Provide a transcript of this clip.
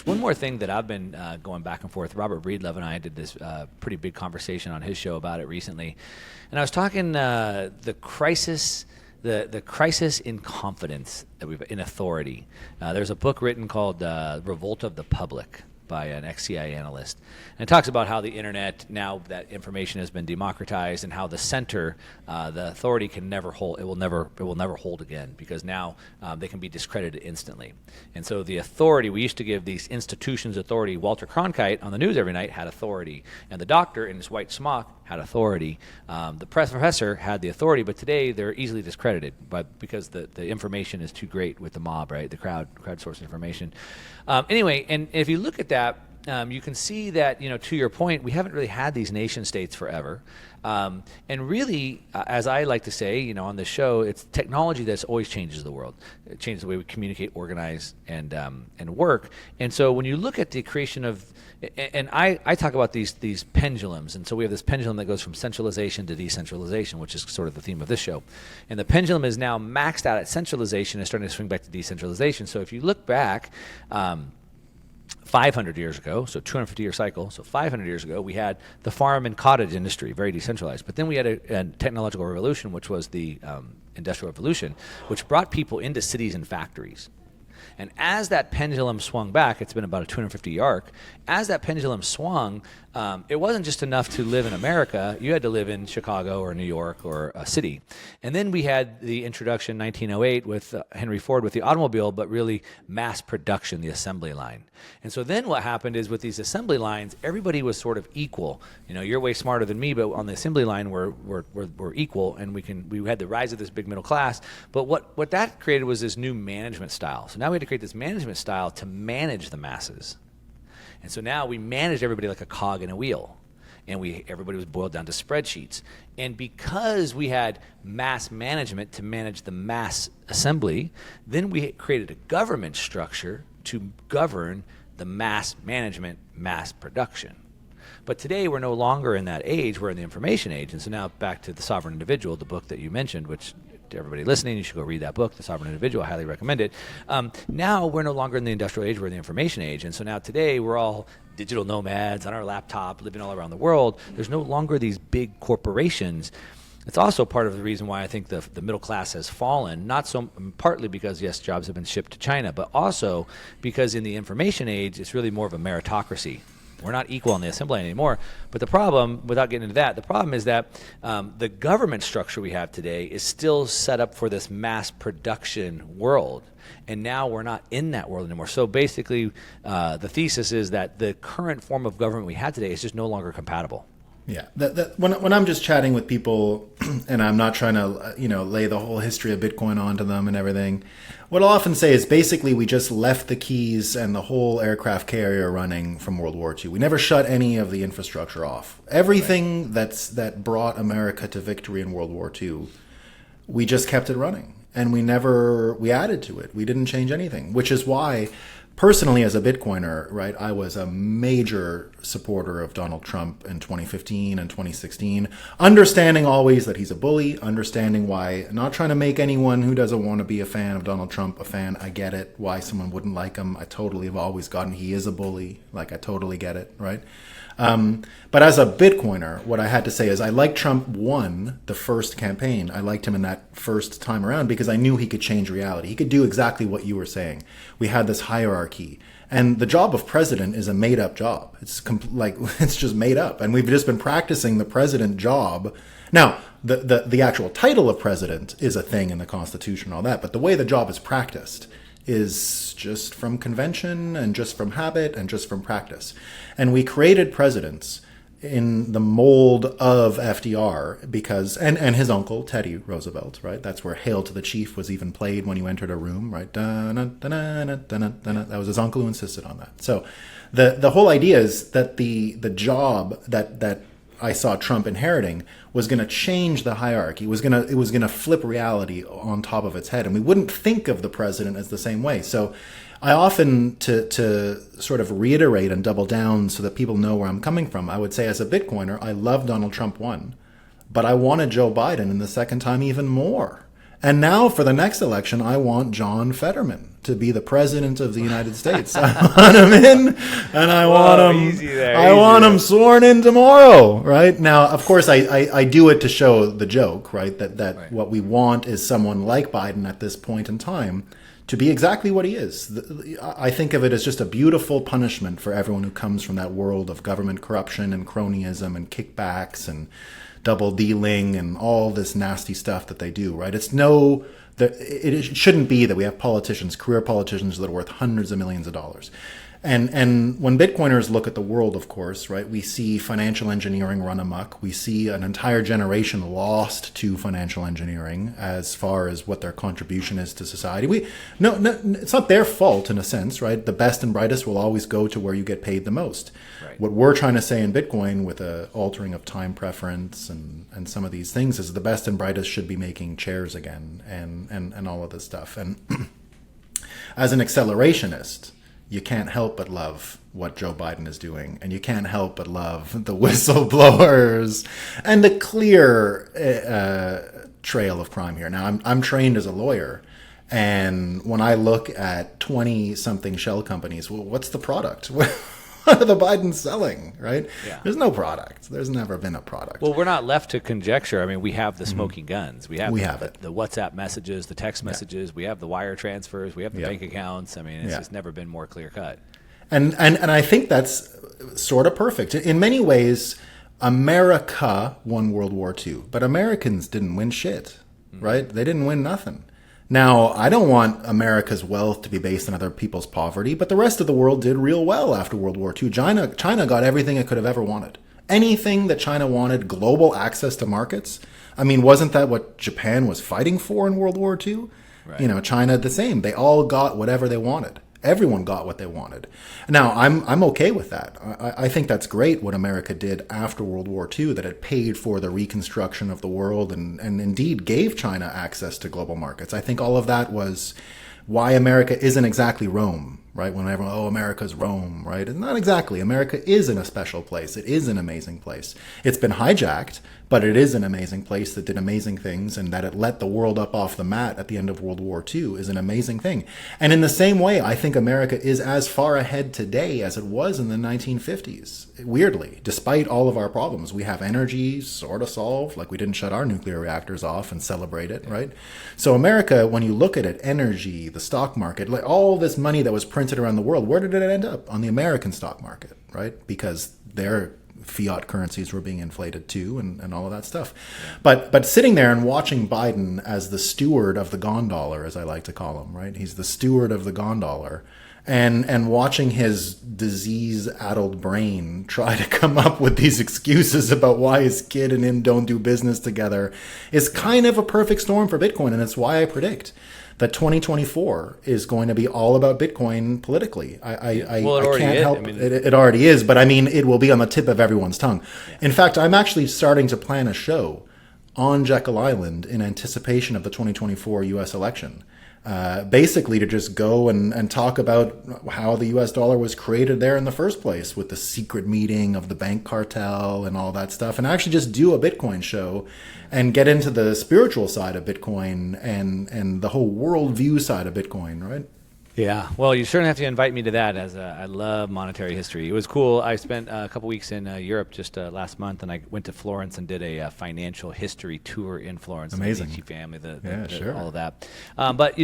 One more thing that I've been going back and forth. Robert Breedlove and I did this pretty big conversation on his show about it recently, and I was talking the crisis. The crisis in confidence that we've in authority. There's a book written called "Revolt of the Public" by an ex-CIA analyst, and it talks about how the internet, now that information has been democratized, and how the center, the authority, can never hold. It will never hold again, because now they can be discredited instantly. And so the authority, we used to give these institutions authority. Walter Cronkite on the news every night had authority, and the doctor in his white smock had authority. The professor had the authority, but today they're easily discredited because the information is too great with the mob, right? The crowdsourced information. Anyway, and if you look at that, you can see that, to your point, we haven't really had these nation states forever. And really, as I like to say, on this show, it's technology that always changes the world. It changes the way we communicate, organize, and work. And so when you look at the creation of, and I talk about these pendulums, and so we have this pendulum that goes from centralization to decentralization, which is sort of the theme of this show. And the pendulum is now maxed out at centralization and starting to swing back to decentralization. So if you look back, 500 years ago, so 250-year cycle, so 500 years ago, we had the farm and cottage industry, very decentralized. But then we had a technological revolution, which was the Industrial Revolution, which brought people into cities and factories. And as that pendulum swung back, it's been about a 250-year arc, as that pendulum swung, it wasn't just enough to live in America. You had to live in Chicago or New York or a city. And then we had the introduction, 1908, with Henry Ford with the automobile, but really mass production, the assembly line. And so then what happened is, with these assembly lines, everybody was sort of equal. You're way smarter than me, but on the assembly line, we're equal, and we had the rise of this big middle class. But what that created was this new management style. So now we had to create this management style to manage the masses. And so now we managed everybody like a cog in a wheel, and everybody was boiled down to spreadsheets. And because we had mass management to manage the mass assembly, then we created a government structure to govern the mass management, mass production. But today we're no longer in that age, we're in the information age. And so now back to The Sovereign Individual, the book that you mentioned, which to everybody listening, you should go read that book, The Sovereign Individual. I highly recommend it. Now we're no longer in the industrial age, we're in the information age. And so now today we're all digital nomads on our laptop, living all around the world. There's no longer these big corporations. It's also part of the reason why I think the middle class has fallen, not so partly because, yes, jobs have been shipped to China, but also because in the information age, it's really more of a meritocracy. We're not equal on the assembly line anymore. But the problem, without getting into that, the problem is that the government structure we have today is still set up for this mass production world. And now we're not in that world anymore. So basically, the thesis is that the current form of government we have today is just no longer compatible. Yeah, when I'm just chatting with people, and I'm not trying to lay the whole history of Bitcoin onto them and everything, what I'll often say is basically we just left the keys and the whole aircraft carrier running from World War II. We never shut any of the infrastructure off. Everything that brought America to victory in World War II, we just kept it running, and we added to it. We didn't change anything, which is why, personally, as a Bitcoiner, right, I was a major supporter of Donald Trump in 2015 and 2016, understanding always that he's a bully, understanding why, not trying to make anyone who doesn't want to be a fan of Donald Trump a fan. I get it, why someone wouldn't like him. I totally have always gotten he is a bully. Like, I totally get it, right? But as a Bitcoiner, what I had to say is I liked Trump won the first campaign. I liked him in that first time around because I knew he could change reality. He could do exactly what you were saying. We had this hierarchy. And the job of president is a made-up job. It's it's just made up. And we've just been practicing the president job. Now, the actual title of president is a thing in the Constitution and all that, but the way the job is practiced is just from convention and just from habit and just from practice. And we created presidents in the mold of FDR because, and his uncle, Teddy Roosevelt, right? That's where Hail to the Chief was even played when you entered a room, right? That was his uncle who insisted on that. So the whole idea is that the job that I saw Trump inheriting was going to change the hierarchy. It was going to flip reality on top of its head, and we wouldn't think of the president as the same way. So I often, to sort of reiterate and double down so that people know where I'm coming from, I would say as a Bitcoiner, I love Donald Trump won, but I wanted Joe Biden in the second time even more. And now for the next election, I want John Fetterman to be the president of the United States. I want him in, and I want him sworn in tomorrow, right? Now, of course, I do it to show the joke, right? That right. What we want is someone like Biden at this point in time to be exactly what he is. I think of it as just a beautiful punishment for everyone who comes from that world of government corruption and cronyism and kickbacks and double dealing and all this nasty stuff that they do, right? It shouldn't be that we have politicians, career politicians that are worth hundreds of millions of dollars. And when Bitcoiners look at the world, of course, right, we see financial engineering run amok. We see an entire generation lost to financial engineering as far as what their contribution is to society. No, it's not their fault in a sense, right? The best and brightest will always go to where you get paid the most. Right. What we're trying to say in Bitcoin with a altering of time preference and some of these things is the best and brightest should be making chairs again and all of this stuff. And as an accelerationist, you can't help but love what Joe Biden is doing, and you can't help but love the whistleblowers and the clear trail of crime here. Now, I'm trained as a lawyer, and when I look at 20-something shell companies, well, what's the product? What are the Bidens selling, right? Yeah. There's no product. There's never been a product. Well, we're not left to conjecture. I mean, we have the smoking guns. We have it. The WhatsApp messages, the text messages. We have the wire transfers. We have the bank accounts. I mean, it's just never been more clear cut. And I think that's sort of perfect. In many ways, America won World War II, but Americans didn't win shit, right? They didn't win nothing. Now, I don't want America's wealth to be based on other people's poverty, but the rest of the world did real well after World War II. China got everything it could have ever wanted. Anything that China wanted, global access to markets. I mean, wasn't that what Japan was fighting for in World War II? Right. China the same. They all got whatever they wanted. Everyone got what they wanted. Now, I'm okay with that. I think that's great what America did after World War II, that it paid for the reconstruction of the world and indeed gave China access to global markets. I think all of that was why America isn't exactly Rome, right? When everyone, America's Rome, right? It's not exactly. America is in a special place. It is an amazing place. It's been hijacked, but it is an amazing place that did amazing things, and that it let the world up off the mat at the end of World War II is an amazing thing. And in the same way, I think America is as far ahead today as it was in the 1950s. Weirdly, despite all of our problems, we have energy sort of solved, like we didn't shut our nuclear reactors off and celebrate it, right? So America, when you look at it, energy, the stock market, like all this money that was printed around the world, where did it end up? On the American stock market, right? Because their fiat currencies were being inflated too, and all of that stuff. But sitting there and watching Biden as the steward of the gondola, as I like to call him, right? He's the steward of the gondola, and watching his disease-addled brain try to come up with these excuses about why his kid and him don't do business together is kind of a perfect storm for Bitcoin, and it's why I predict that 2024 is going to be all about Bitcoin politically. I can't help it already is, but I mean, it will be on the tip of everyone's tongue. Yeah. In fact, I'm actually starting to plan a show on Jekyll Island in anticipation of the 2024 U.S. election. Basically to just go and talk about how the U.S. dollar was created there in the first place with the secret meeting of the bank cartel and all that stuff, and actually just do a Bitcoin show and get into the spiritual side of Bitcoin and the whole worldview side of Bitcoin, right? Yeah, well, you certainly have to invite me to that, as I love monetary history. It was cool. I spent a couple weeks in Europe just last month, and I went to Florence and did a financial history tour in Florence. Amazing. The Medici family, sure. all of that. But